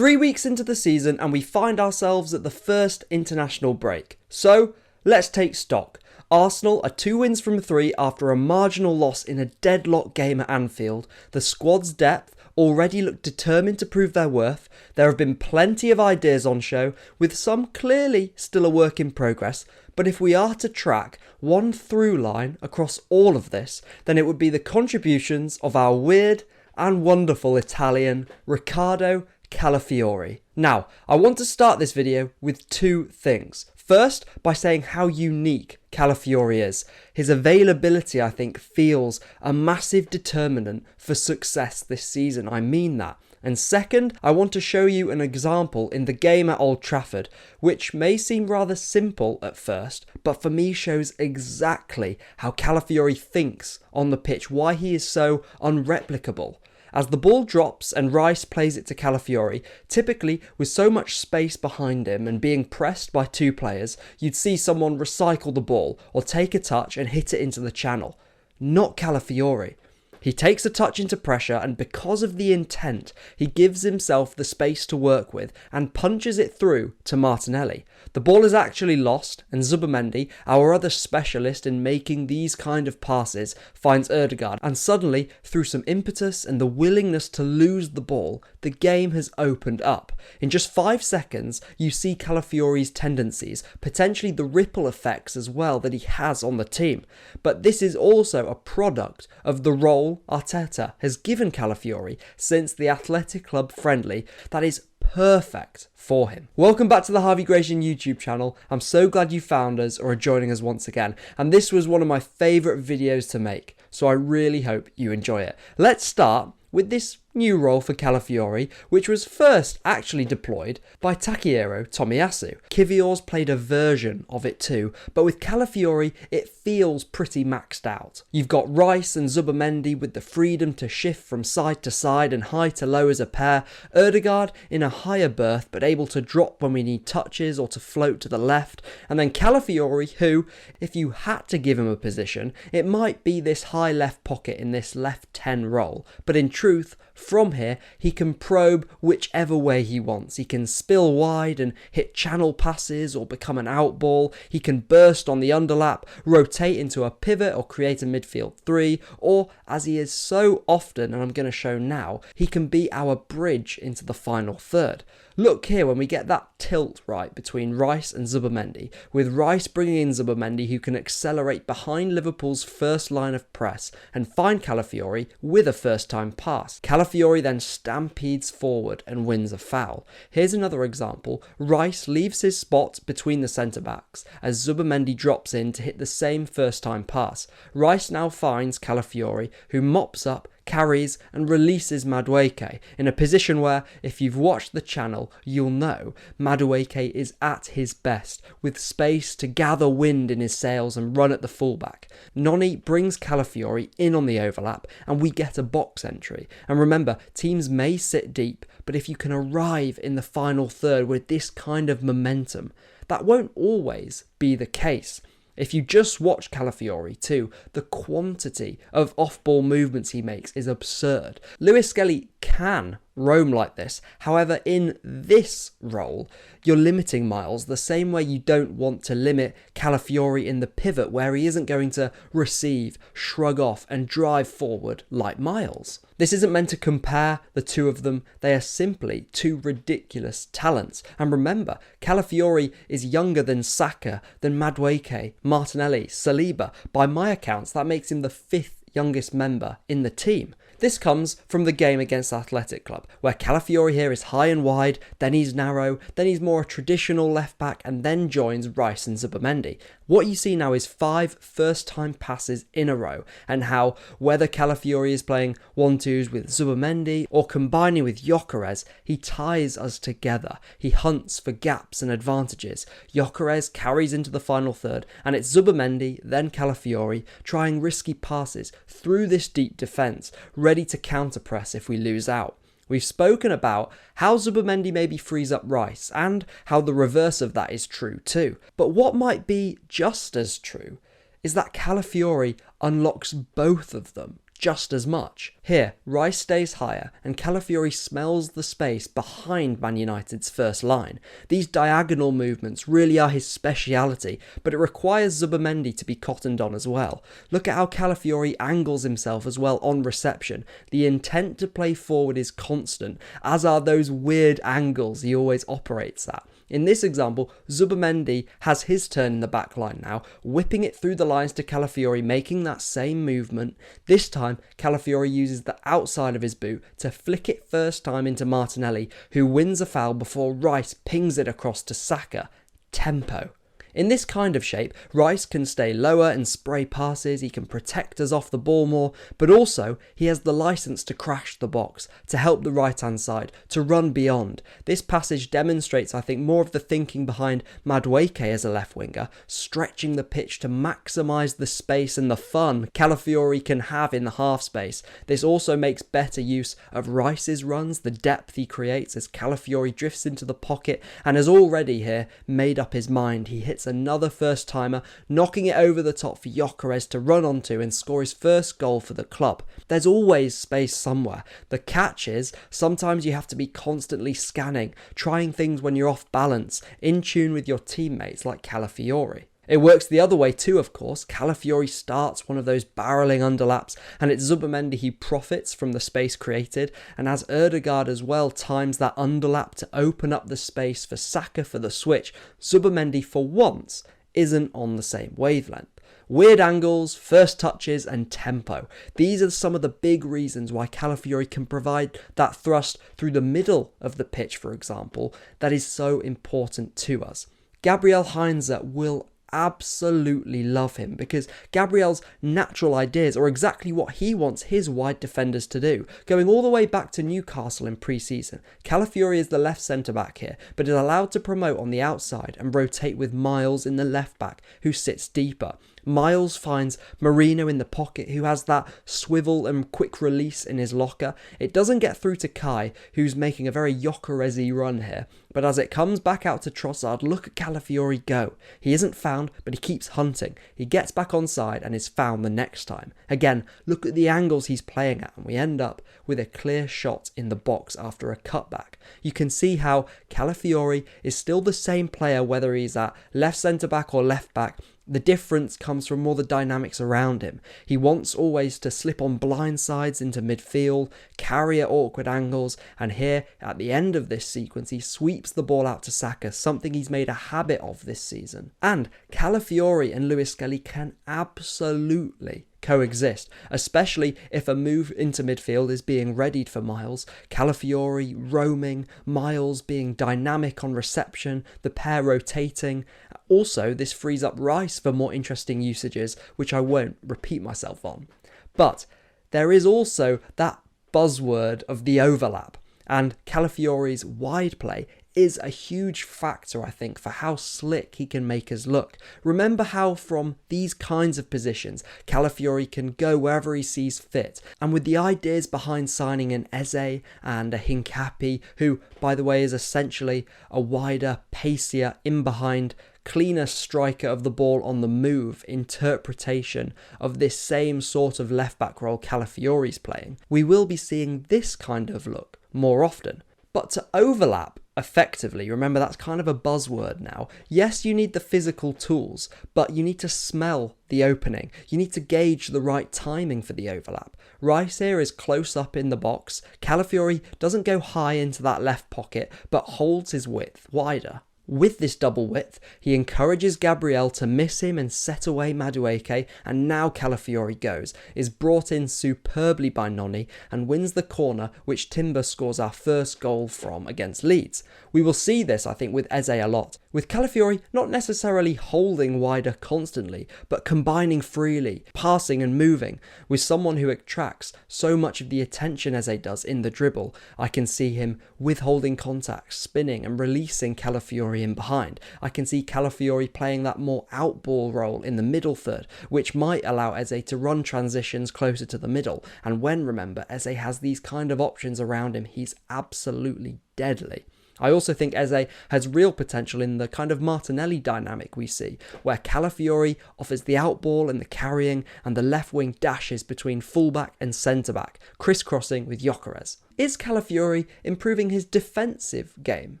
3 weeks into the season and we find ourselves at the first international break. So, let's take stock. Arsenal are 2 wins from 3 after a marginal loss in a deadlock game at Anfield. The squad's depth already look determined to prove their worth. There have been plenty of ideas on show, with some clearly still a work in progress. But if we are to track one through line across all of this, then it would be the contributions of our weird and wonderful Italian, Riccardo Calafiori. Now, I want to start this video with 2 things. First, by saying how unique Calafiori is. His availability, I think, feels a massive determinant for success this season. I mean that. And second, I want to show you an example in the game at Old Trafford, which may seem rather simple at first, but for me shows exactly how Calafiori thinks on the pitch, why he is so unreplicable. As the ball drops and Rice plays it to Calafiori, typically with so much space behind him and being pressed by 2 players, you'd see someone recycle the ball or take a touch and hit it into the channel. Not Calafiori. He takes a touch into pressure, and because of the intent, he gives himself the space to work with and punches it through to Martinelli. The ball is actually lost, and Zubimendi, our other specialist in making these kind of passes, finds Odegaard, and suddenly, through some impetus and the willingness to lose the ball, the game has opened up. In just 5 seconds, you see Calafiori's tendencies, potentially the ripple effects as well that he has on the team. But this is also a product of the role Arteta has given Calafiori since the Athletic Club friendly that is perfect for him. Welcome back to the Harvey Gratian YouTube channel. I'm so glad you found us or are joining us once again, and this was one of my favourite videos to make, so I really hope you enjoy it. Let's start with this new role for Calafiori, which was first actually deployed by Takehiro Tomiyasu. Kivior's played a version of it too, but with Calafiori it feels pretty maxed out. You've got Rice and Zubimendi with the freedom to shift from side to side and high to low as a pair, Odegaard in a higher berth but able to drop when we need touches or to float to the left, and then Calafiori who, if you had to give him a position, it might be this high left pocket in this left 10 role, but in truth, from here, he can probe whichever way he wants. He can spill wide and hit channel passes or become an outball. He can burst on the underlap, rotate into a pivot or create a midfield 3, or, as he is so often, and I'm going to show now, he can be our bridge into the final third. Look here when we get that tilt right between Rice and Zubimendi, with Rice bringing in Zubimendi who can accelerate behind Liverpool's first line of press and find Calafiori with a first time pass. Calafiori then stampedes forward and wins a foul. Here's another example. Rice leaves his spot between the centre backs as Zubimendi drops in to hit the same first time pass. Rice now finds Calafiori who mops up, carries and releases Madueke in a position where, if you've watched the channel, you'll know Madueke is at his best, with space to gather wind in his sails and run at the fullback. Noni brings Calafiori in on the overlap and we get a box entry. And remember, teams may sit deep, but if you can arrive in the final third with this kind of momentum, that won't always be the case. If you just watch Calafiori too, the quantity of off-ball movements he makes is absurd. Lewis-Skelly can roam like this. However, in this role, you're limiting Myles the same way you don't want to limit Calafiori in the pivot where he isn't going to receive, shrug off and drive forward like Myles. This isn't meant to compare the two of them, they are simply 2 ridiculous talents. And remember, Calafiori is younger than Saka, than Madueke, Martinelli, Saliba. By my accounts, that makes him the 5th youngest member in the team. This comes from the game against Athletic Club, where Calafiori here is high and wide, then he's narrow, then he's more a traditional left back, and then joins Rice and Zubimendi. What you see now is 5 first-time passes in a row, and how, whether Calafiori is playing 1-2s with Zubimendi or combining with Gyökeres, he ties us together. He hunts for gaps and advantages. Gyökeres carries into the final third, and it's Zubimendi, then Calafiori, trying risky passes through this deep defence, ready to counter-press if we lose out. We've spoken about how Zubimendi maybe frees up Rice and how the reverse of that is true too. But what might be just as true is that Calafiori unlocks both of them just as much. Here, Rice stays higher and Calafiori smells the space behind Man United's first line. These diagonal movements really are his speciality, but it requires Zubimendi to be cottoned on as well. Look at how Calafiori angles himself as well on reception. The intent to play forward is constant, as are those weird angles he always operates at. In this example, Zubimendi has his turn in the back line now, whipping it through the lines to Calafiori, making that same movement. This time, Calafiori uses the outside of his boot to flick it first time into Martinelli, who wins a foul before Rice pings it across to Saka. Tempo. In this kind of shape, Rice can stay lower and spray passes, he can protect us off the ball more, but also he has the license to crash the box, to help the right hand side, to run beyond. This passage demonstrates, I think, more of the thinking behind Madueke as a left winger, stretching the pitch to maximise the space and the fun Calafiori can have in the half space. This also makes better use of Rice's runs, the depth he creates as Calafiori drifts into the pocket and has already here made up his mind. He hits another first timer, knocking it over the top for Gyökeres to run onto and score his first goal for the club. There's always space somewhere. The catch is, sometimes you have to be constantly scanning, trying things when you're off balance, in tune with your teammates like Calafiori. It works the other way too, of course. Calafiori starts one of those barreling underlaps, and it's Zubimendi who profits from the space created, and as Odegaard as well times that underlap to open up the space for Saka for the switch, Zubimendi for once isn't on the same wavelength. Weird angles, first touches and tempo. These are some of the big reasons why Calafiori can provide that thrust through the middle of the pitch, for example, that is so important to us. Gabriel Heinze will absolutely love him because Gabriel's natural ideas are exactly what he wants his wide defenders to do. Going all the way back to Newcastle in pre-season, Calafiori is the left centre-back here, but is allowed to promote on the outside and rotate with Myles in the left-back, who sits deeper. Myles finds Marino in the pocket, who has that swivel and quick release in his locker. It doesn't get through to Kai, who's making a very Gyökeres-y run here. But as it comes back out to Trossard, look at Calafiori go. He isn't found, but he keeps hunting. He gets back onside and is found the next time. Again, look at the angles he's playing at, and we end up with a clear shot in the box after a cutback. You can see how Calafiori is still the same player whether he's at left centre-back or left-back. The difference comes from more the dynamics around him. He wants always to slip on blind sides into midfield, carry at awkward angles, and here, at the end of this sequence, he sweeps the ball out to Saka, something he's made a habit of this season. And Calafiori and Lewis-Skelly can absolutely coexist, especially if a move into midfield is being readied for Myles. Calafiori roaming, Myles being dynamic on reception, the pair rotating. Also, this frees up Rice for more interesting usages, which I won't repeat myself on. But there is also that buzzword of the overlap, and Calafiori's wide play is a huge factor, I think, for how slick he can make us look. Remember how from these kinds of positions, Calafiori can go wherever he sees fit. And with the ideas behind signing an Eze and a Hincapié, who, by the way, is essentially a wider, pacier, in-behind, cleaner striker of the ball on the move interpretation of this same sort of left-back role Calafiori's playing, we will be seeing this kind of look more often. But to overlap effectively, remember that's kind of a buzzword now. Yes, you need the physical tools, but you need to smell the opening. You need to gauge the right timing for the overlap. Rice here is close up in the box. Calafiori doesn't go high into that left pocket, but holds his width wider. With this double width, he encourages Gabriel to miss him and set away Madueke, and now Calafiori goes, is brought in superbly by Noni and wins the corner which Timber scores our first goal from against Leeds. We will see this, I think, with Eze a lot, with Calafiori not necessarily holding wider constantly, but combining freely, passing and moving, with someone who attracts so much of the attention Eze does in the dribble. I can see him withholding contact, spinning and releasing Calafiori in behind. I can see Calafiori playing that more outball role in the middle third, which might allow Eze to run transitions closer to the middle. And when, remember, Eze has these kind of options around him, he's absolutely deadly. I also think Eze has real potential in the kind of Martinelli dynamic we see, where Calafiori offers the outball and the carrying, and the left wing dashes between fullback and centre-back, crisscrossing with Gyökeres. Is Calafiori improving his defensive game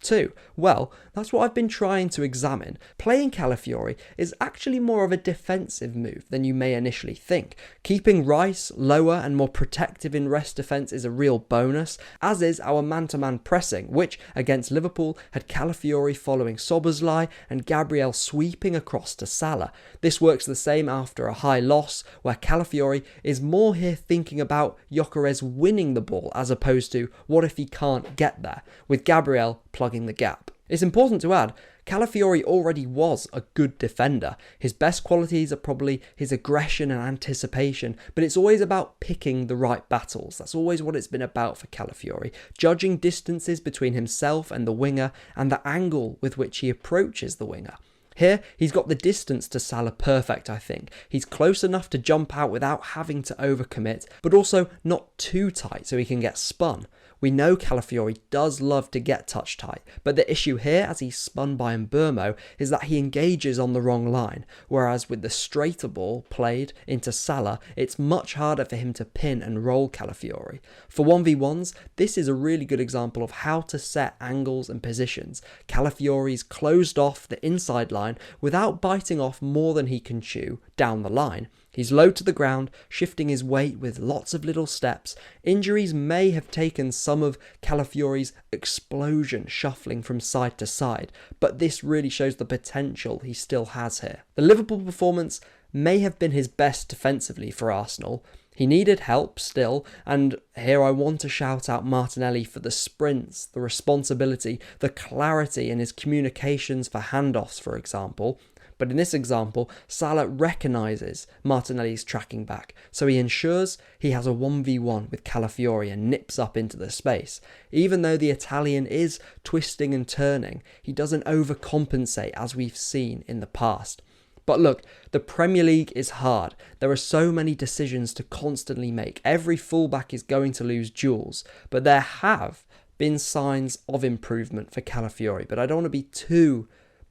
too? Well, that's what I've been trying to examine. Playing Calafiori is actually more of a defensive move than you may initially think. Keeping Rice lower and more protective in rest defence is a real bonus, as is our man-to-man pressing, which against Liverpool had Calafiori following Szoboszlai and Gabriel sweeping across to Salah. This works the same after a high loss, where Calafiori is more here thinking about Gyökeres winning the ball as opposed to what if he can't get there, with Gabriel plugging the gap. It's important to add, Calafiori already was a good defender. His best qualities are probably his aggression and anticipation, but it's always about picking the right battles. That's always what it's been about for Calafiori, judging distances between himself and the winger and the angle with which he approaches the winger. Here, he's got the distance to Salah perfect, I think. He's close enough to jump out without having to overcommit, but also not too tight so he can get spun. We know Calafiori does love to get touch tight, but the issue here, as he's spun by Mbeumo, is that he engages on the wrong line, whereas with the straighter ball played into Salah, it's much harder for him to pin and roll Calafiori. For 1v1s, this is a really good example of how to set angles and positions. Calafiori's closed off the inside line without biting off more than he can chew down the line. He's low to the ground, shifting his weight with lots of little steps. Injuries may have taken some of Calafiori's explosion shuffling from side to side, but this really shows the potential he still has here. The Liverpool performance may have been his best defensively for Arsenal. He needed help still, and here I want to shout out Martinelli for the sprints, the responsibility, the clarity in his communications for handoffs, for example. But in this example, Salah recognises Martinelli's tracking back, so he ensures he has a 1v1 with Calafiori and nips up into the space. Even though the Italian is twisting and turning, he doesn't overcompensate as we've seen in the past. But look, the Premier League is hard. There are so many decisions to constantly make. Every fullback is going to lose duels, but there have been signs of improvement for Calafiori, but I don't want to be too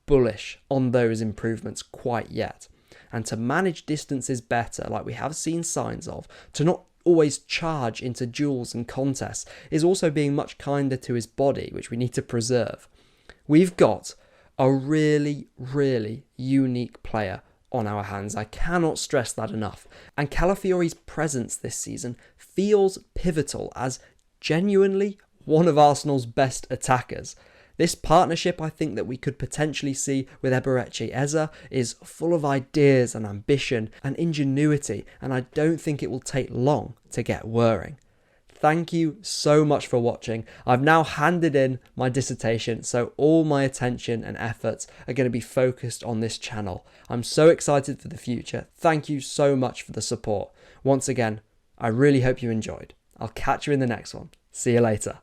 bullish on those improvements quite yet. And to manage distances better, like we have seen signs of, to not always charge into duels and contests, is also being much kinder to his body, which we need to preserve. We've got a really, really unique player on our hands. I cannot stress that enough. And Calafiori's presence this season feels pivotal as genuinely one of Arsenal's best attackers. This partnership I think that we could potentially see with Eberechi Eze is full of ideas and ambition and ingenuity, and I don't think it will take long to get whirring. Thank you so much for watching. I've now handed in my dissertation, so all my attention and efforts are going to be focused on this channel. I'm so excited for the future. Thank you so much for the support. Once again, I really hope you enjoyed. I'll catch you in the next one. See you later.